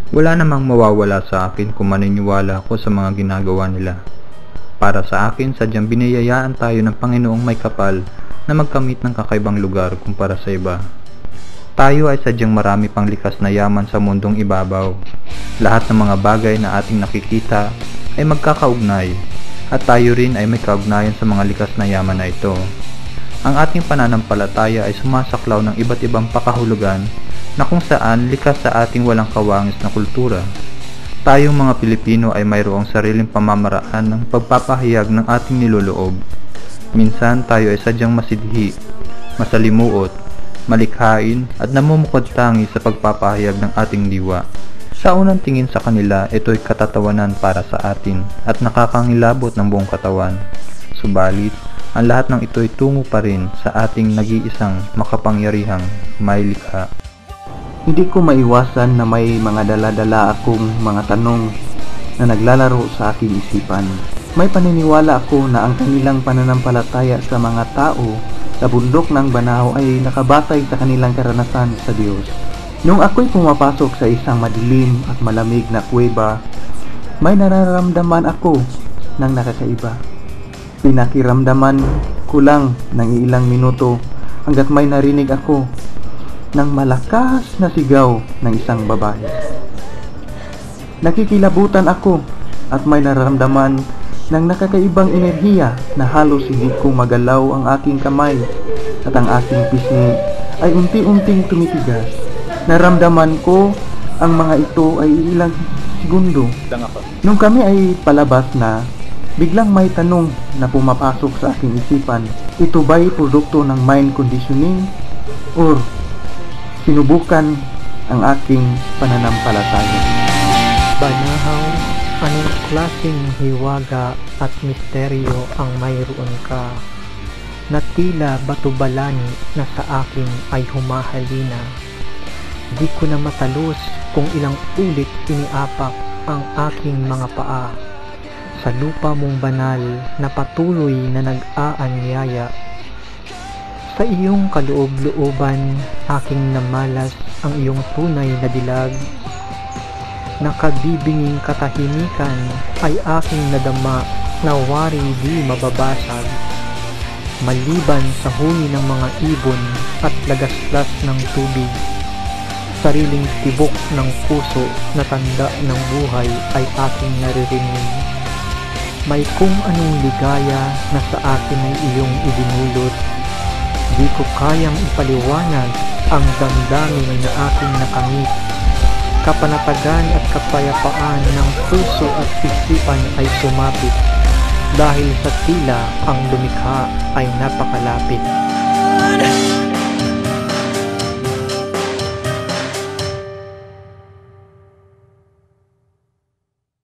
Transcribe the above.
Wala namang mawawala sa akin kung maniniwala ako sa mga ginagawa nila. Para sa akin, sadyang biniyayaan tayo ng Panginoong may kapal na magkamit ng kakaibang lugar kumpara sa iba. Tayo ay sadyang marami pang likas na yaman sa mundong ibabaw. Lahat ng mga bagay na ating nakikita ay magkakaugnay, at tayo rin ay may kaugnayan sa mga likas na yaman na ito. Ang ating pananampalataya ay sumasaklaw ng iba't ibang pakahulugan na kung saan likas sa ating walang kawangis na kultura. Tayong mga Pilipino ay mayroong sariling pamamaraan ng pagpapahayag ng ating niloloob. Minsan tayo ay sadyang masidhi, masalimuot, malikhain at namumukod-tangi sa pagpapahayag ng ating diwa. Sa unang tingin sa kanila, ito'y katatawanan para sa atin at nakakangilabot ng buong katawan. Subalit, ang lahat ng ito'y tungo pa rin sa ating nag-iisang makapangyarihang may likha. Hindi ko maiwasan na may mga dala-dala akong mga tanong na naglalaro sa aking isipan. May paniniwala ako na ang kanilang pananampalataya sa mga tao sa bundok ng Banahaw ay nakabatay sa kanilang karanasan sa Diyos. Nung ako'y pumapasok sa isang madilim at malamig na kuweba, may nararamdaman ako ng nakakaiba. Pinakiramdaman ko lang ng ilang minuto hanggat may narinig ako ng malakas na sigaw ng isang babae. Nakikilabutan ako at may nararamdaman ng nakakaibang enerhiya na halos hindi ko magalaw ang aking kamay at ang aking pisngi ay unti-unting tumitigas. Naramdaman ko ang mga ito ay ilang segundo. Nung kami ay palabas na, biglang may tanong na pumapasok sa aking isipan. Ito ba'y produkto ng mind conditioning or sinubukan ang aking pananampalataya? Banahaw, anong klaseng hiwaga at misteryo ang mayroon ka na tila batubalani na sa akin ay humahalina? Di ko na matalos kung ilang ulit iniapak ang aking mga paa sa lupa mong banal na patuloy na nag-aanyaya. Sa iyong kaloob-looban, aking namalas ang iyong tunay na dilag. Nakabibinging katahimikan ay aking nadama na wari di mababasag. Maliban sa huni ng mga ibon at lagaslas ng tubig, sariling tibok ng puso na tanda ng buhay ay aking naririnig. May kung anong ligaya na sa akin ay iyong idinulot. Di ko kayang ipaliwanag ang damdamin na aking nakamit. Kapanatagan at kapayapaan ng puso at isipan ay sumapit dahil sa tila ang lumikha ay napakalapit.